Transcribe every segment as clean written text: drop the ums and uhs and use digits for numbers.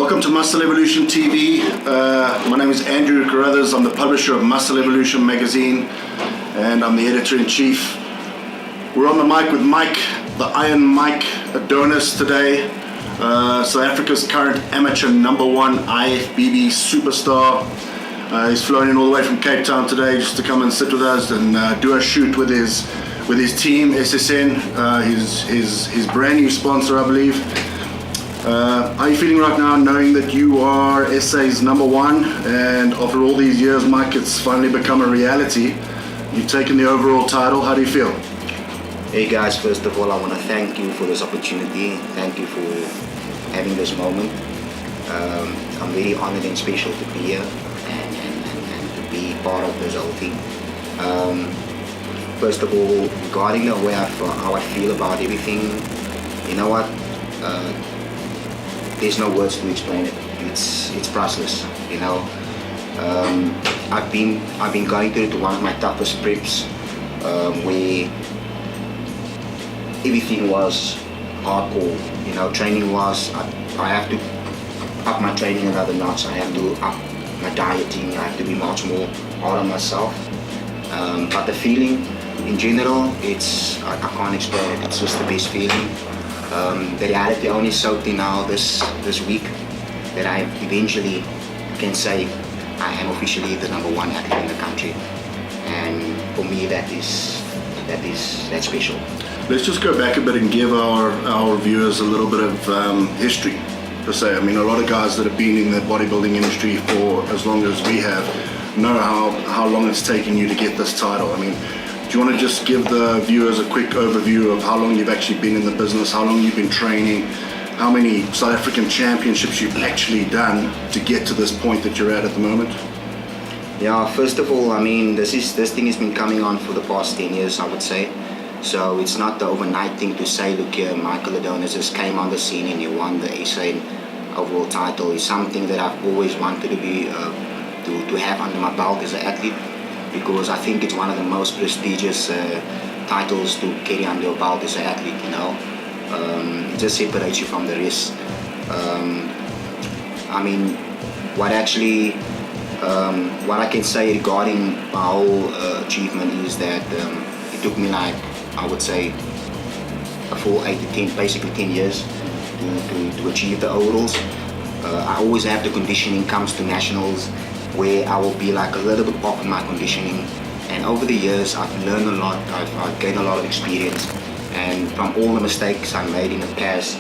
Welcome to Muscle Evolution TV. My name is Andrew Carruthers. I'm the publisher of Muscle Evolution magazine and I'm the editor-in-chief. We're on the mic with Mike, the Iron Mike Adonis today. South Africa's current amateur #1 IFBB superstar. He's flown in all the way from Cape Town today just to come and sit with us and do a shoot with his team, SSN, his brand new sponsor, I believe. How are you feeling right now, knowing that you are SA's #1, and after all these years, Mike, it's finally become a reality? You've taken the overall title. How do you feel? Hey guys, first of all, I want to thank you for this opportunity. Thank you for having this moment. I'm very honored and special to be here and to be part of this whole thing. First of all, regarding the way how I feel about everything, you know what? There's no words to explain it. It's priceless, you know. I've been going through one of my toughest preps, where everything was hardcore. You know, training was I have to up my training another notch. I have to up my dieting. I have to be much more hard on myself. But the feeling in general, I can't explain it. It's just the best feeling. The reality only soaked in now this week that I eventually can say I am officially the #1 athlete in the country, and for me that's special. Let's just go back a bit and give our viewers a little bit of history, per se. I mean, a lot of guys that have been in the bodybuilding industry for as long as we have know how long it's taken you to get this title. I mean, do you want to just give the viewers a quick overview of how long you've actually been in the business, how long you've been training, how many South African championships you've actually done to get to this point that you're at the moment? Yeah, first of all, I mean, this thing has been coming on for the past 10 years, I would say. So it's not the overnight thing to say, look here, Michael Adonis just came on the scene and he won the SA overall title. It's something that I've always wanted to be to have under my belt as an athlete, because I think it's one of the most prestigious titles to carry under your belt as an athlete, you know. It just separates you from the rest. I mean, what I can say regarding my whole achievement is that it took me, like, I would say, a full 8 to 10, basically 10 years to achieve the overalls. I always have the conditioning comes to nationals, where I will be like a little bit off in my conditioning, and over the years I've learned a lot. I've gained a lot of experience, and from all the mistakes I made in the past,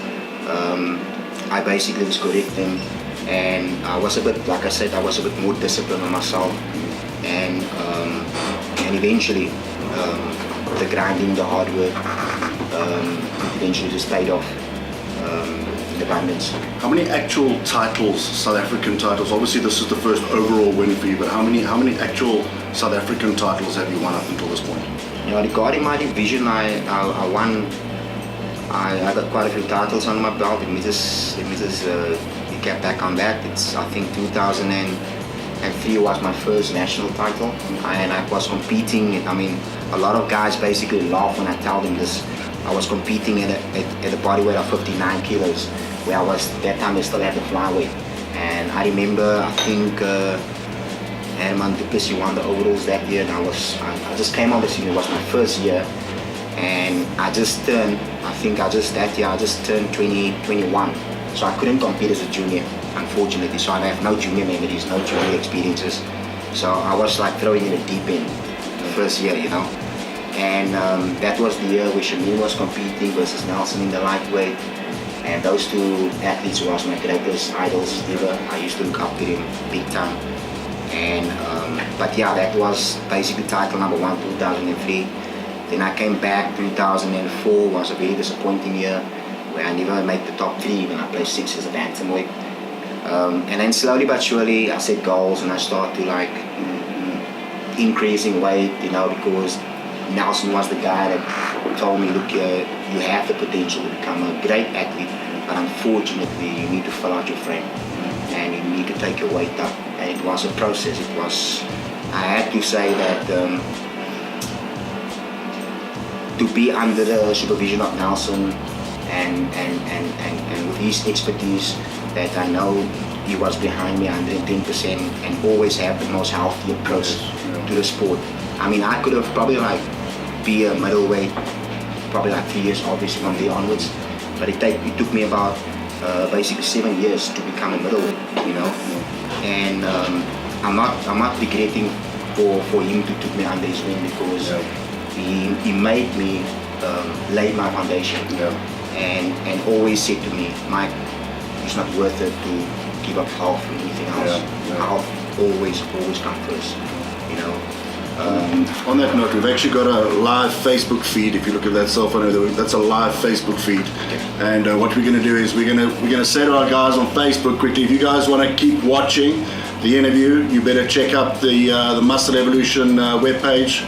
I basically just correct them, and I was a bit, like I said, I was a bit more disciplined on myself, and eventually the grinding, the hard work, eventually just paid off in abundance. How many actual titles, South African titles? Obviously, this is the first overall win for you, but how many actual South African titles have you won up until this point? You know, regarding my division, I got quite a few titles under my belt. Let me just get back on that. I think 2003 was my first national title, and I was competing. I mean, a lot of guys basically laugh when I tell them this. I was competing at a body weight of 59 kilos, where that time I still had the flyweight. And I remember, I think Herman Duplessis won the overalls that year, and I just came on the scene. It was my first year, and I just turned 21, so I couldn't compete as a junior, unfortunately. So I have no junior memories, no junior experiences. So I was like throwing in the deep end the first year, you know. And that was the year where Shamil was competing versus Nelson in the lightweight, and those two athletes was my greatest idols ever. I used to look up to them big time. And but yeah, that was basically title #1 2003. Then I came back 2004, was a very disappointing year, where I never made the top 3 when I played 6 as a bantamweight. And then slowly but surely I set goals and I started to like increasing weight, you know, because Nelson was the guy that told me, look, you have the potential to become a great athlete, but unfortunately you need to fill out your frame and you need to take your weight up. And it was a process. I had to say that to be under the supervision of Nelson and with his expertise, that I know he was behind me 110% and always have the most healthy approach to the sport. I mean, I could have probably like be a middleweight, probably like 3 years obviously from there onwards, but it took me about basically 7 years to become a middleweight, you know. And I'm not regretting for him to took me under his wing, because he made me lay my foundation, and always said to me, Mike, it's not worth it to give up health and anything else. Health always come first, you know. On that note, we've actually got a live Facebook feed. If you look at that cell phone, that's a live Facebook feed. And what we're going to do is we're going to say to our guys on Facebook quickly, if you guys want to keep watching the interview, you better check out the Muscle Evolution webpage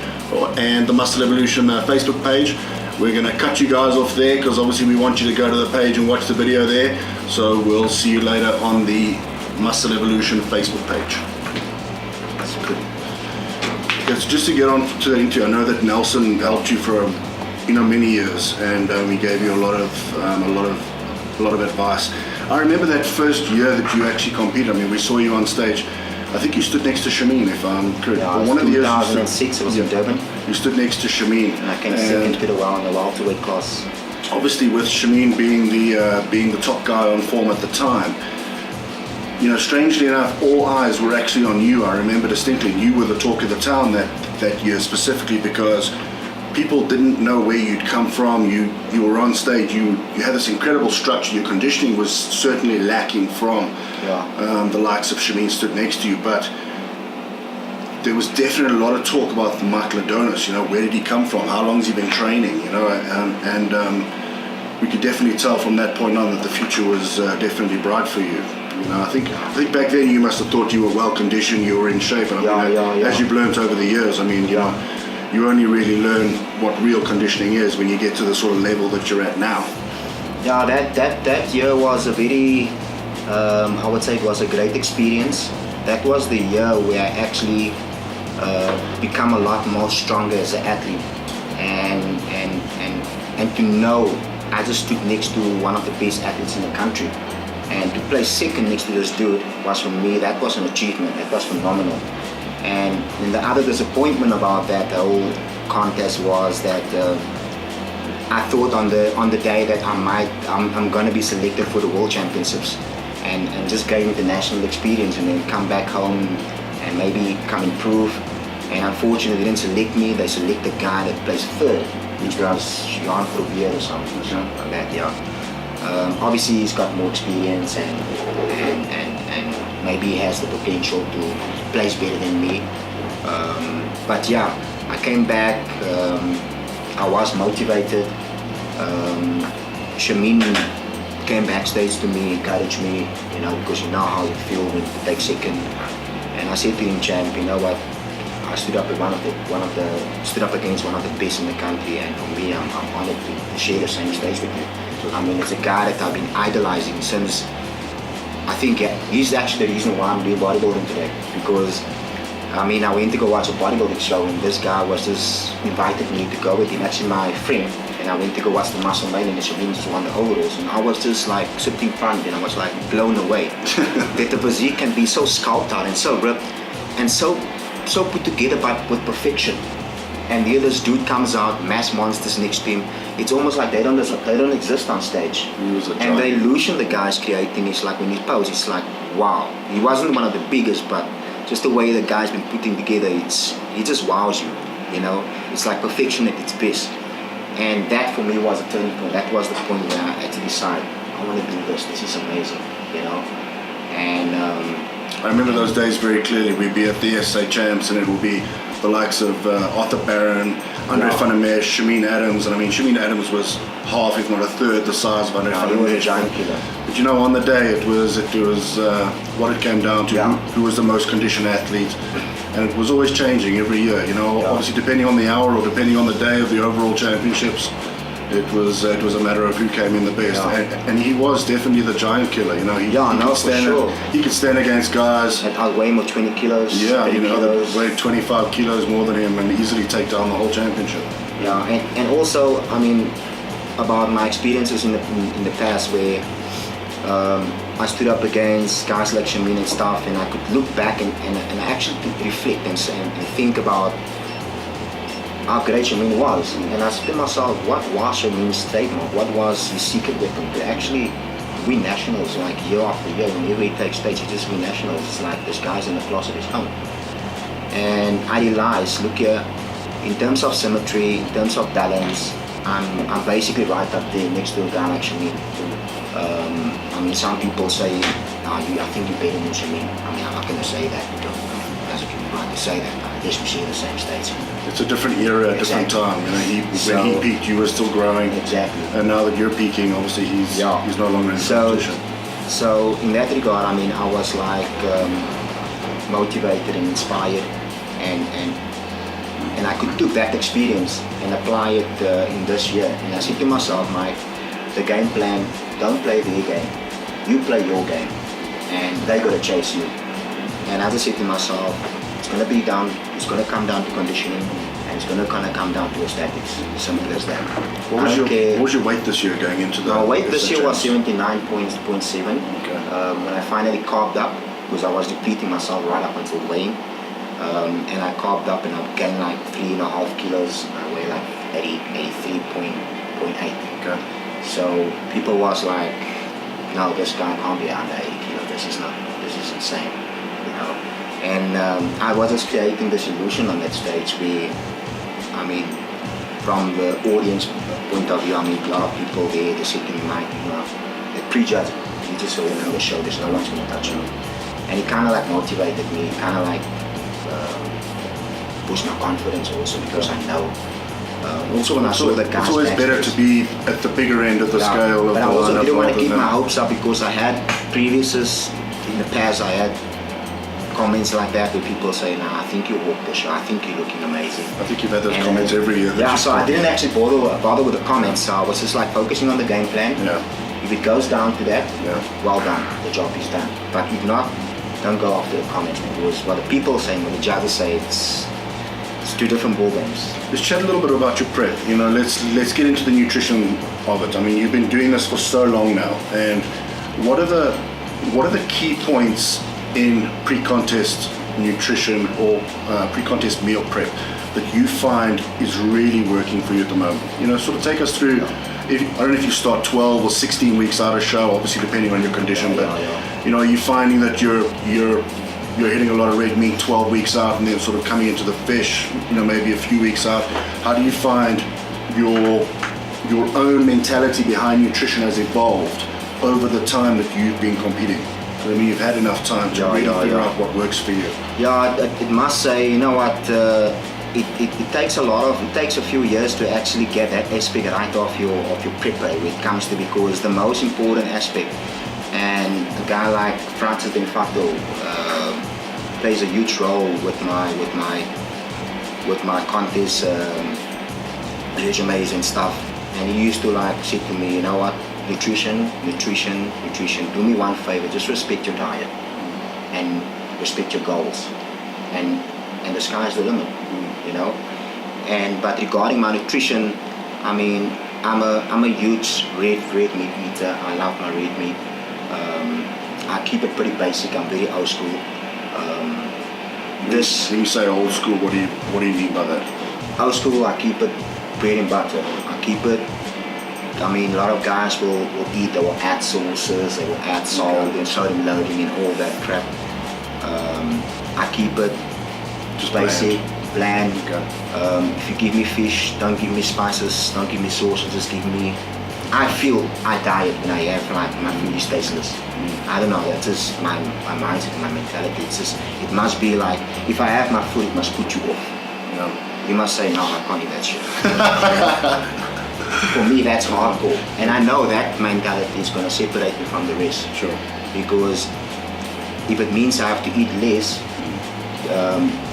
and the Muscle Evolution Facebook page. We're going to cut you guys off there, because obviously we want you to go to the page and watch the video there. So we'll see you later on the Muscle Evolution Facebook page. That's good. Because just to get on to that interview, I know that Nelson helped you for many years, and he gave you a lot of advice. I remember that first year that you actually competed. I mean, we saw you on stage. I think you stood next to Shameen, if I'm correct. Yeah, one of the years 2006, it was in Durban. You stood next to Shameen. And I came second to the world in the welterweight class. Obviously, with Shameen being the top guy on form at the time, you know, strangely enough, all eyes were actually on you. I remember distinctly, you were the talk of the town that year, specifically because people didn't know where you'd come from. You were on stage, you had this incredible structure. Your conditioning was certainly lacking from the likes of Shameen stood next to you, but there was definitely a lot of talk about Michael Adonis. You know, where did he come from? How long has he been training? You know, and we could definitely tell from that point on that the future was definitely bright for you. You know, I think back then you must have thought you were well conditioned, you were in shape, and as you've learned over the years, I mean, you know, you only really learn what real conditioning is when you get to the sort of level that you're at now. Yeah, that year was a very, I would say it was a great experience. That was the year where I actually become a lot more stronger as an athlete, and to know I just stood next to one of the best athletes in the country. And to play second next to this dude was, for me, that was an achievement. That was phenomenal. And the other disappointment about that whole contest was that I thought on the day that I'm going to be selected for the World Championships and just gain international experience and then come back home and maybe come improve. And unfortunately, they didn't select me. They select the guy that plays third, which was Johan or something like that. Yeah. Obviously he's got more experience and maybe he has the potential to place better than me. But yeah, I came back, I was motivated. Shameen came backstage to me, encouraged me, you know, because you know how you feel when you take second. And I said to him, champ, you know what? I stood up with stood up against one of the best in the country, and for me, I'm honored to share the same stage with you. I mean, it's a guy that I've been idolizing since, I think he's actually the reason why I'm doing bodybuilding today, because I mean, I went to go watch a bodybuilding show and this guy was just invited me to go with him, actually my friend, and I went to go watch the Muscle Man and Shameen just won the overalls, and I was just like sitting in front and I was like blown away that the physique can be so sculpted out and so ripped and so put together with perfection. And the other dude comes out, mass monsters next to him. It's almost like they don't exist on stage. And the illusion the guy's creating is like when he poses, it's like, wow. He wasn't one of the biggest, but just the way the guy's been putting together, he just wows you, you know. It's like perfection at its best. And that for me was a turning point. That was the point where I had to decide, I want to do this. This is amazing, you know. And I remember those days very clearly. We'd be at the SA Champs and it would be the likes of Arthur Barron, Andre van der Merwe, Shameen Adams, and I mean Shameen Adams was half, if not a third, the size of Andre van der Merwe. He was a giant killer. But you know, on the day it was what it came down to, who was the most conditioned athlete, and it was always changing every year. You know, obviously depending on the hour or depending on the day of the overall championships, it was a matter of who came in the best, and he was definitely the giant killer. You know, he could stand against guys that outweigh him 20 kilos. Yeah, you know, that weighed 25 kilos more than him and easily take down the whole championship. Yeah, and also, I mean, about my experiences in the past where I stood up against guys like Shamin and stuff, and I could look back and actually reflect and think about how great Shamin was. And I said to myself, what was Shamin's trademark? What was his secret weapon to actually win nationals like year after year? Whenever he takes stage, he just win nationals. It's like this guy's in the class of his own. And I realized, look here, in terms of symmetry, in terms of balance, I'm basically right up there next to a guy like Shamin. I mean, some people say, I think you're better than Shamin. I mean, I'm not going to say that because it doesn't give me right to say that. I guess we share the same stage. It's a different era, a different time. You know, when he peaked, you were still growing. Exactly. And now that you're peaking, obviously he's no longer in competition. So in that regard, I mean, I was like motivated and inspired, and I could do that experience and apply it in this year. And I said to myself, Mike, the game plan, don't play their game. You play your game, and they got to chase you. And as I said to myself, it's going to come down to conditioning, and it's going to kind of come down to aesthetics. Simple as that. What was your weight this year going into the? My weight this year was 79.7. Okay. When I finally carved up, because I was depleting myself right up until weighing, and I carved up and I gained like 3.5 kilos. I weigh like 83.8. Okay. So people was like, no, this guy can't be under 80 kilos. This is insane, you know. And I was just creating this illusion on that stage where, I mean, from the audience point of view, I mean, a lot of people there, they're sitting like, you know, the Prejudgment. You just saw him on the show, there's no one's going to touch you. And it kind of like motivated me, kind of like pushed my confidence also, because I know. Also when I saw the guys, it's always better to be at the bigger end of the scale. But I also didn't want to keep my hopes up, because I had in the past I had comments like that where people say, nah, I think you walked the show, I think you're looking amazing. I think you've had those comments every year. Yeah, so I didn't actually bother with the comments, so I was just like focusing on the game plan. Yeah. If it goes down to that, well done, the job is done. But if not, don't go after the comments, because what the people are saying, what the judges say, it's two different ball games. Let's chat a little bit about your prep. You know, let's get into the nutrition of it. I mean, you've been doing this for so long now, and what are the key points in pre-contest nutrition or pre-contest meal prep that you find is really working for you at the moment? You know, sort of take us through. I don't know if you start 12 or 16 weeks out of show, obviously depending on your condition, but you know, are you finding that you're hitting a lot of red meat 12 weeks out and then sort of coming into the fish, you know, maybe a few weeks out? How do you find your own mentality behind nutrition has evolved over the time that you've been competing? I mean, you've had enough time to really figure out what works for you. Yeah, it must say, you know what, it takes a few years to actually get that aspect right off your prep when it comes to, because the most important aspect, and a guy like Francis Denfato plays a huge role with my contest resumes and stuff, and he used to like say to me, you know what, nutrition, do me one favor, just respect your diet and respect your goals, and the sky's the limit, you know. But regarding my nutrition, I mean, I'm a huge red meat eater. I love my red meat. I keep it pretty basic. I'm very old school. When you say old school, what do you mean by that? Old school, I keep it bread and butter. I mean, a lot of guys will eat, they will add sauces, they will add salt and sodium loading and all that crap. I keep it just basic, bland. If you give me fish, don't give me spices, don't give me sauces, just give me... I feel I diet when I have like my food is tasteless. I don't know, that's just my mindset and my mentality. It's just, it must be like, if I have my food, it must put you off. You must say, no, I can't eat that shit. For me, that's hardcore. And I know that mentality is going to separate me from the rest. Sure. Because if it means I have to eat less,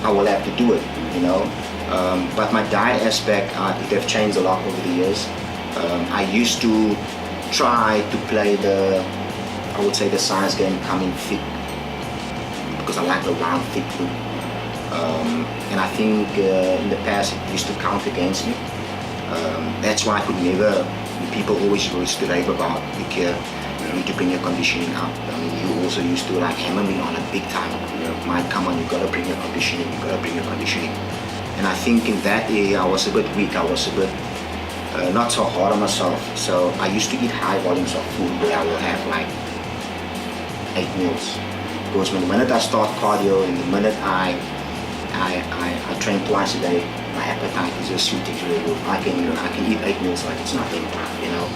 I will have to do it, you know. But my diet aspect, it have changed a lot over the years. I used to try to play I would say the science game, coming thick, because I like the round, thick food. And I think in the past it used to count against me. That's why I could never people always used to rave about, you need to bring your conditioning up. I mean, you also used to like hammer me on it big time. Mike, come on, you gotta bring your conditioning, And I think in that area I was a bit weak, I was a bit not so hard on myself. So I used to eat high volumes of food where I will have like 8 meals. Because when the minute I start cardio and the minute I train twice a day, my appetite is just shooting through the roof. I can eat 8 meals like it's nothing, you know.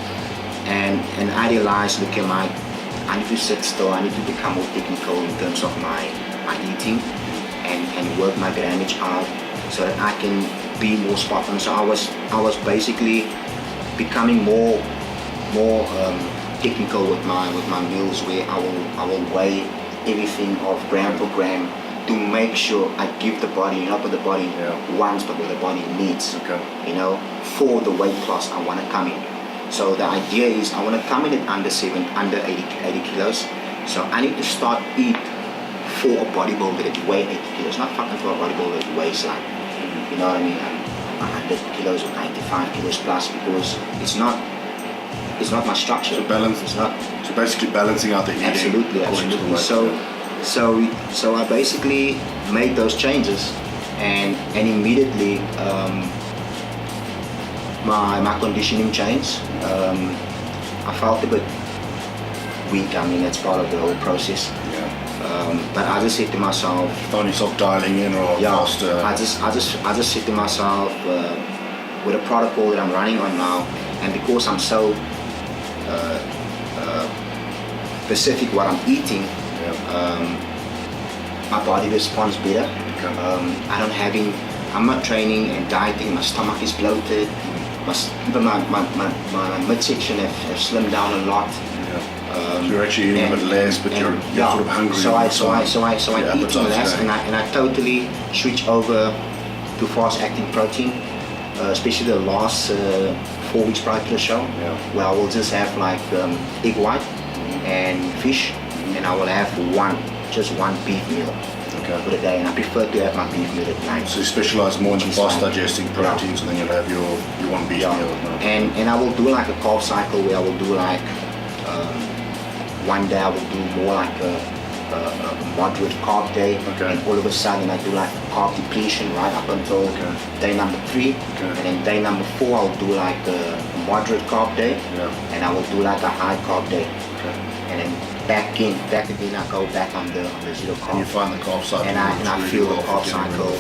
And I realized, look at I need to sit still, I need to become more technical in terms of my eating and work my grammage out so that I can be more spot on. So I was basically becoming more technical with my meals, where I will weigh everything of gram per gram to make sure I give the body, not what the body wants, but what the body needs. You know, for the weight class I want to come in. So the idea is I want to come in at under 80 kilos. So I need to start eat for a bodybuilder that weighs 80 kilos, not fucking for a bodybuilder that weighs like, you know what I mean, 100 kilos or 95 kilos plus, because it's not my structure. So balance. It's not. So basically balancing out the eating. Absolutely. So I basically made those changes, and immediately my conditioning changed. I felt a bit weak. I mean, that's part of the whole process. But I just said to myself, found yourself dialing in or faster? I just said to myself, with the protocol that I'm running on now, and because I'm so specific what I'm eating, my body responds better. I'm not training and dieting, my stomach is bloated, even my midsection have slimmed down a lot. So you're actually eating a bit less, but you're sort of hungry. So I eat less, and I totally switch over to fast-acting protein, especially the last 4 weeks prior to the show, where I will just have like egg white and fish, and I will have just one beef meal for the day, and I prefer to have my beef meal at night. So you specialize more in the fast digesting proteins, and then you'll have your one beef meal. And I will do like a carb cycle where I will do like one day I will do more like a moderate carb day, and all of a sudden I do like carb depletion right up until day number 3, and then day number 4 I'll do like a moderate carb day, and I will do like a high carb day, and then back again I go back on the zero carb. And you find the carb cycle, and I feel the carb cycle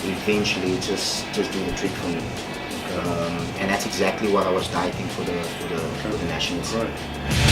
eventually just do the trick for me. And that's exactly what I was dieting for the nationals. Right.